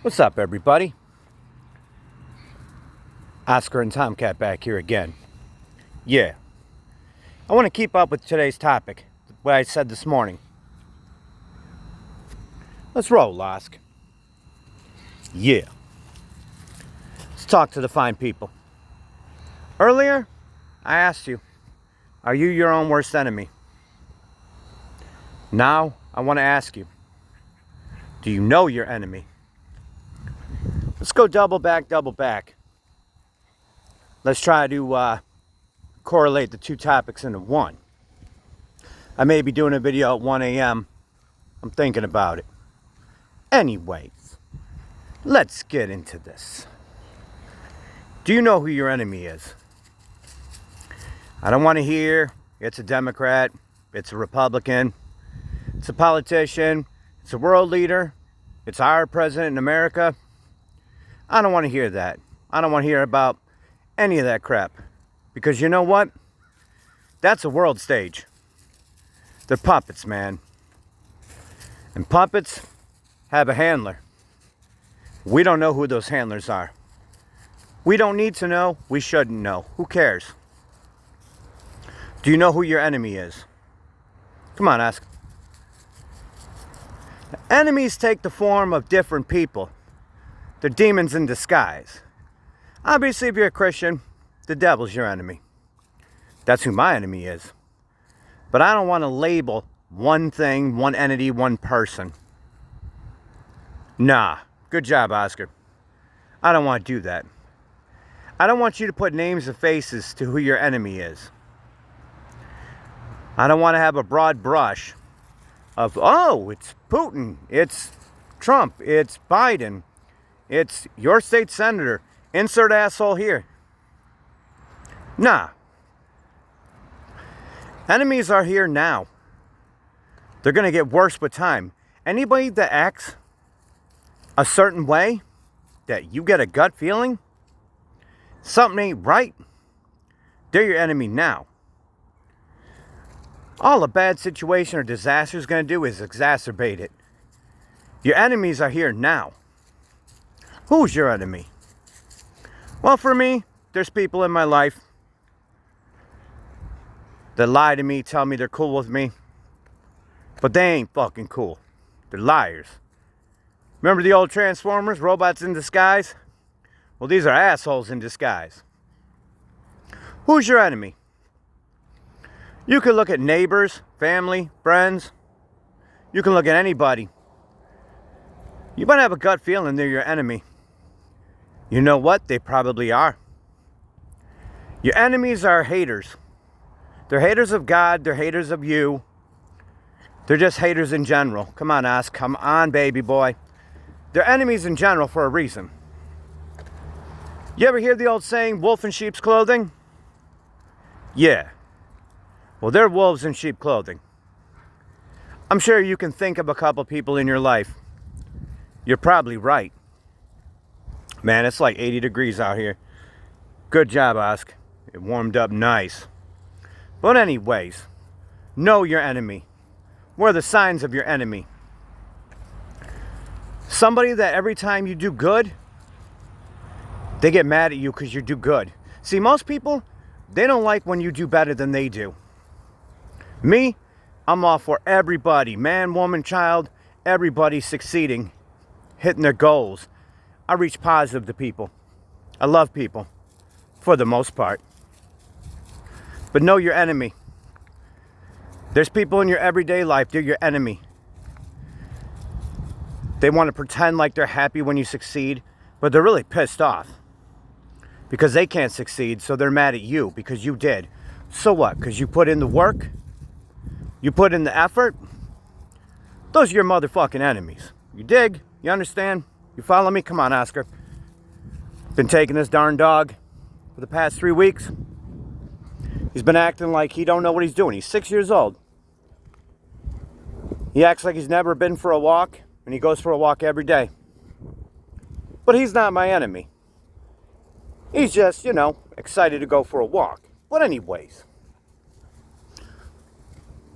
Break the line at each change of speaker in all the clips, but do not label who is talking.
What's up, everybody? Oscar and Tomcat back here again. Yeah, I want to keep up with today's topic, what I said this morning. Let's roll, Losk. Yeah, let's talk to the fine people. Earlier, I asked you, are you your own worst enemy? Now, I want to ask you, do you know your enemy? Let's go double back. Let's try to correlate the two topics into one. I may be doing a video at 1 a.m. I'm thinking about it. Anyways, let's get into this. Do you know who your enemy is? I don't want to hear it's a Democrat, it's a Republican, it's a politician, it's a world leader, it's our president in America. I don't want to hear that. I don't want to hear about any of that crap. Because you know what? That's a world stage. They're puppets, man. And puppets have a handler. We don't know who those handlers are. We don't need to know. We shouldn't know. Who cares? Do you know who your enemy is? Come on, ask. Enemies take the form of different people. They're demons in disguise. Obviously, if you're a Christian, the devil's your enemy. That's who my enemy is. But I don't want to label one thing, one entity, one person. Nah, good job, Oscar. I don't want to do that. I don't want you to put names and faces to who your enemy is. I don't want to have a broad brush of, oh, it's Putin, it's Trump, it's Biden, it's your state senator, insert asshole here. Nah. Enemies are here now. They're going to get worse with time. Anybody that acts a certain way, that you get a gut feeling, something ain't right, they're your enemy now. All a bad situation or disaster is going to do is exacerbate it. Your enemies are here now. Who's your enemy? Well, for me, there's people in my life that lie to me, tell me they're cool with me, but they ain't fucking cool. They're liars. Remember the old Transformers, robots in disguise? Well, these are assholes in disguise. Who's your enemy? You can look at neighbors, family, friends. You can look at anybody. You might have a gut feeling they're your enemy. You know what? They probably are. Your enemies are haters. They're haters of God. They're haters of you. They're just haters in general. Come on, Oz. Come on, baby boy. They're enemies in general for a reason. You ever hear the old saying, wolf in sheep's clothing? Yeah. Well, they're wolves in sheep clothing. I'm sure you can think of a couple people in your life. You're probably right. Man, it's like 80 degrees out here. Good job, Osk. It warmed up nice. But anyways, know your enemy. What are the signs of your enemy? Somebody that every time you do good, they get mad at you because you do good. See, most people, they don't like when you do better than they do. Me, I'm all for everybody, man, woman, child, everybody succeeding, hitting their goals. I reach positive to people. I love people, for the most part. But know your enemy. There's people in your everyday life, they're your enemy. They want to pretend like they're happy when you succeed, but they're really pissed off. Because they can't succeed, so they're mad at you because you did. So what? Because you put in the work? You put in the effort? Those are your motherfucking enemies. You dig? You understand? You follow me? Come on, Oscar. Been taking this darn dog for the past 3 weeks. He's been acting like he don't know what he's doing. He's 6 years old. He acts like he's never been for a walk, and he goes for a walk every day. But he's not my enemy. He's just, excited to go for a walk. But anyways,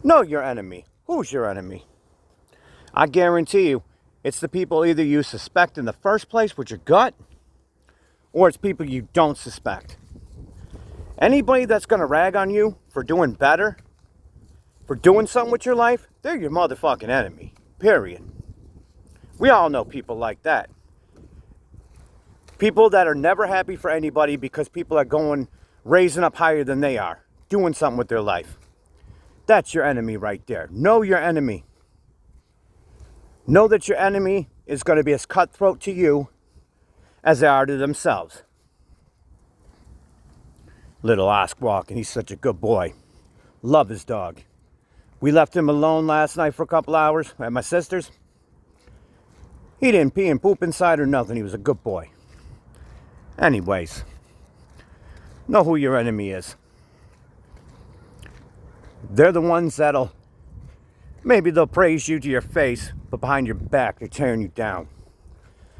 know your enemy. Who's your enemy? I guarantee you, It's the people either you suspect in the first place with your gut, or it's people you don't suspect. Anybody that's going to rag on you for doing better, for doing something with your life, they're your motherfucking enemy. Period. We all know people like that. People that are never happy for anybody because people are raising up higher than they are, doing something with their life. That's your enemy right there. Know your enemy. Know that your enemy is going to be as cutthroat to you as they are to themselves. Little Oscar walking, he's such a good boy. Love his dog. We left him alone last night for a couple hours at my sister's. He didn't pee and poop inside or nothing. He was a good boy. Anyways, know who your enemy is. They're the ones maybe they'll praise you to your face, but behind your back, they're tearing you down.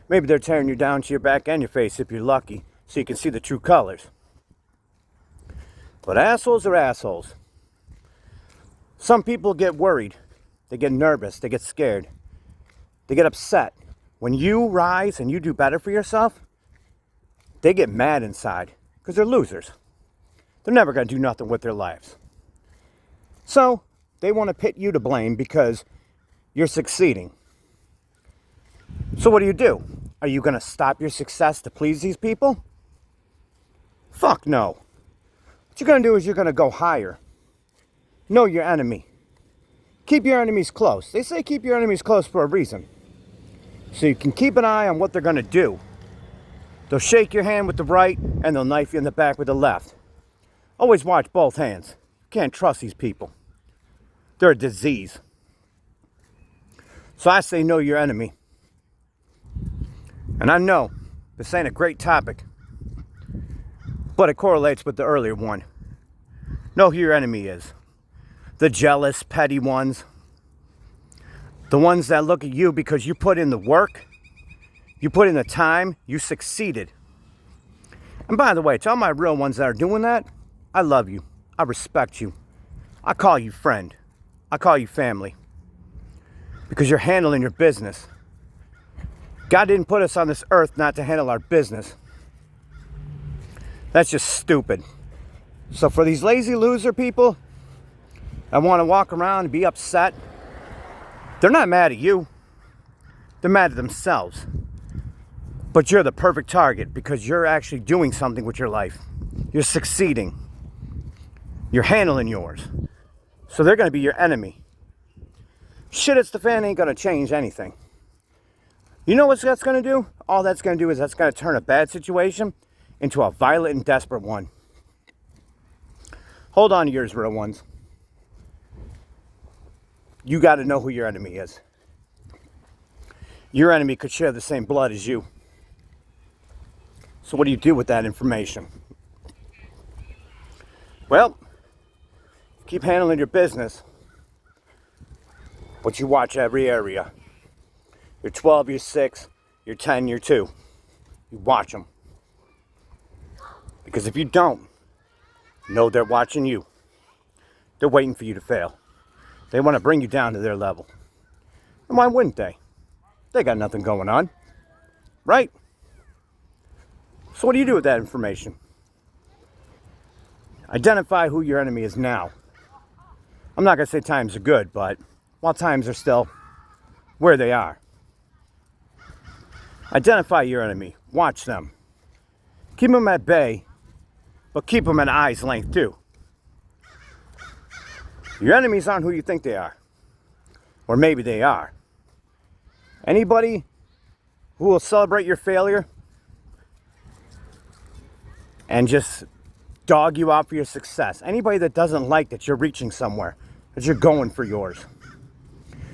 Maybe they're tearing you down to your back and your face if you're lucky, so you can see the true colors. But assholes are assholes. Some people get worried. They get nervous. They get scared. They get upset. When you rise and you do better for yourself, they get mad inside because they're losers. They're never going to do nothing with their lives. So they want to pit you to blame because you're succeeding. So what do? Are you going to stop your success to please these people? Fuck no. What you're going to do is you're going to go higher. Know your enemy. Keep your enemies close. They say keep your enemies close for a reason. So you can keep an eye on what they're going to do. They'll shake your hand with the right and they'll knife you in the back with the left. Always watch both hands. Can't trust these people. They're a disease. So I say know your enemy. And I know this ain't a great topic, but it correlates with the earlier one. Know who your enemy is. The jealous, petty ones. The ones that look at you because you put in the work. You put in the time. You succeeded. And by the way, to all my real ones that are doing that, I love you. I respect you. I call you friend. I call you family. Because you're handling your business. God didn't put us on this earth not to handle our business. That's just stupid. So for these lazy loser people that want to walk around and be upset, they're not mad at you. They're mad at themselves. But you're the perfect target because you're actually doing something with your life. You're succeeding. You're handling yours. So they're going to be your enemy. Shit, it's the fan ain't going to change anything. You know what that's going to do? All that's going to do is that's going to turn a bad situation into a violent and desperate one. Hold on to yours, real ones. You got to know who your enemy is. Your enemy could share the same blood as you. So what do you do with that information? Well, keep handling your business, but you watch every area. You're 12, you're 6, you're 10, you're 2. You watch them. Because if you don't, know they're watching you. They're waiting for you to fail. They want to bring you down to their level. And why wouldn't they? They got nothing going on. Right? So what do you do with that information? Identify who your enemy is now. I'm not going to say times are good, but while times are still where they are. Identify your enemy. Watch them. Keep them at bay, but keep them at eye's length too. Your enemies aren't who you think they are. Or maybe they are. Anybody who will celebrate your failure and just dog you out for your success. Anybody that doesn't like that you're reaching somewhere, that you're going for yours.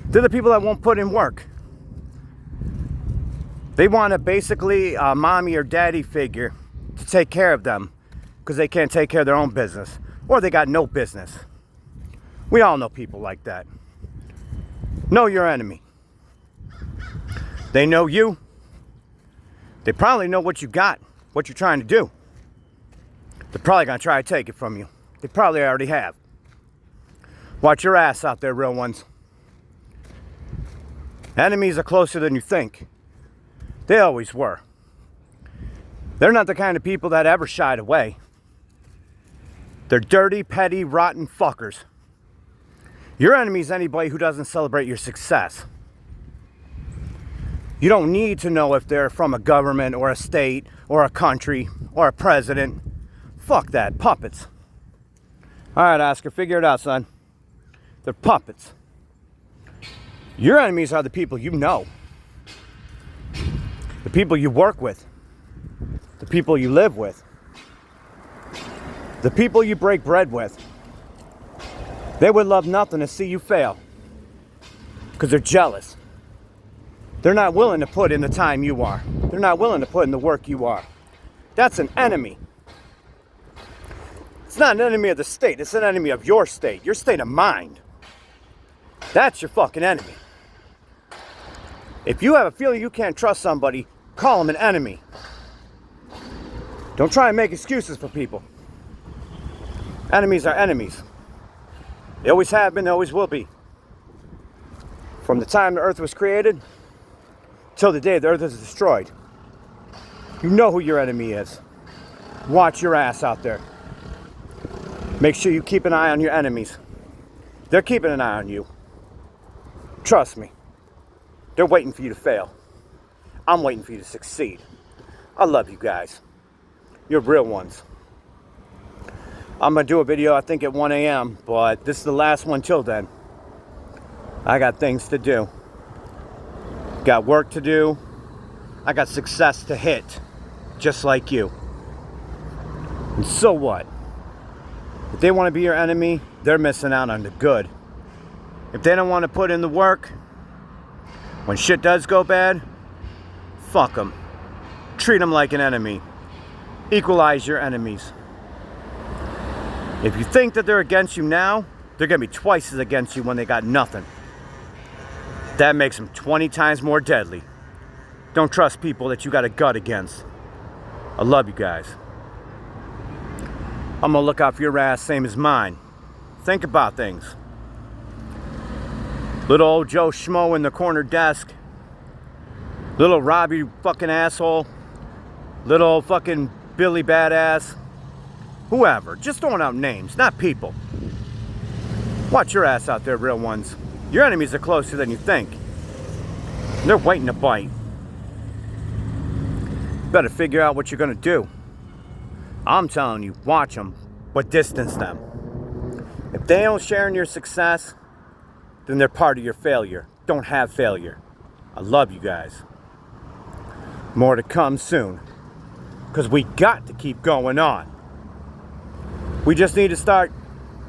They're the people that won't put in work. They want a basically a mommy or daddy figure to take care of them because they can't take care of their own business. Or they got no business. We all know people like that. Know your enemy. They know you. They probably know what you got, what you're trying to do. They're probably going to try to take it from you. They probably already have. Watch your ass out there, real ones. Enemies are closer than you think. They always were. They're not the kind of people that ever shied away. They're dirty, petty, rotten fuckers. Your enemy is anybody who doesn't celebrate your success. You don't need to know if they're from a government or a state or a country or a president. Fuck that. Puppets. Alright, Oscar, figure it out, son. They're puppets. Your enemies are the people you know. The people you work with. The people you live with. The people you break bread with. They would love nothing to see you fail. Because they're jealous. They're not willing to put in the time you are. They're not willing to put in the work you are. That's an enemy. It's not an enemy of the state. It's an enemy of your state of mind. That's your fucking enemy. If you have a feeling you can't trust somebody, call them an enemy. Don't try and make excuses for people. Enemies are enemies. They always have been, they always will be. From the time the earth was created till the day the earth is destroyed. You know who your enemy is. Watch your ass out there. Make sure you keep an eye on your enemies. They're keeping an eye on you. Trust me. They're waiting for you to fail. I'm waiting for you to succeed. I love you guys. You're real ones. I'm going to do a video, I think, at 1 a.m., but this is the last one till then. I got things to do. Got work to do. I got success to hit, just like you. And so what? If they want to be your enemy, they're missing out on the good. If they don't want to put in the work, when shit does go bad, fuck them. Treat them like an enemy. Equalize your enemies. If you think that they're against you now, they're going to be twice as against you when they got nothing. That makes them 20 times more deadly. Don't trust people that you got a gut against. I love you guys. I'm going to look out for your ass, same as mine. Think about things. Little old Joe Schmo in the corner desk. Little Robbie fucking asshole. Little fucking Billy Badass. Whoever. Just throwing out names, not people. Watch your ass out there, real ones. Your enemies are closer than you think. They're waiting to bite. Better figure out what you're going to do. I'm telling you, watch them, but distance them. If they don't share in your success, then they're part of your failure. Don't have failure. I love you guys. More to come soon. Because we got to keep going on. We just need to start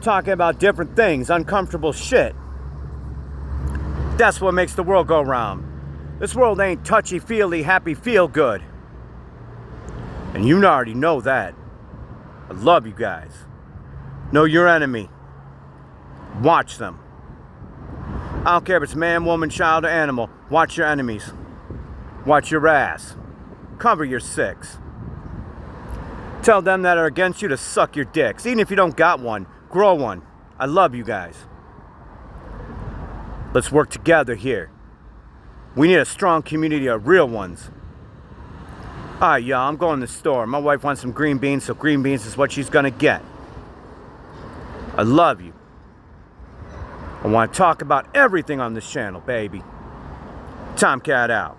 talking about different things, uncomfortable shit. That's what makes the world go round. This world ain't touchy-feely, happy, feel-good. And you already know that. I love you guys. Know your enemy. Watch them. I don't care if it's man, woman, child, or animal. Watch your enemies. Watch your ass. Cover your six. Tell them that are against you to suck your dicks. Even if you don't got one, grow one. I love you guys. Let's work together here. We need a strong community of real ones. Alright, y'all, I'm going to the store. My wife wants some green beans, so green beans is what she's gonna get. I love you. I want to talk about everything on this channel, baby. Tomcat out.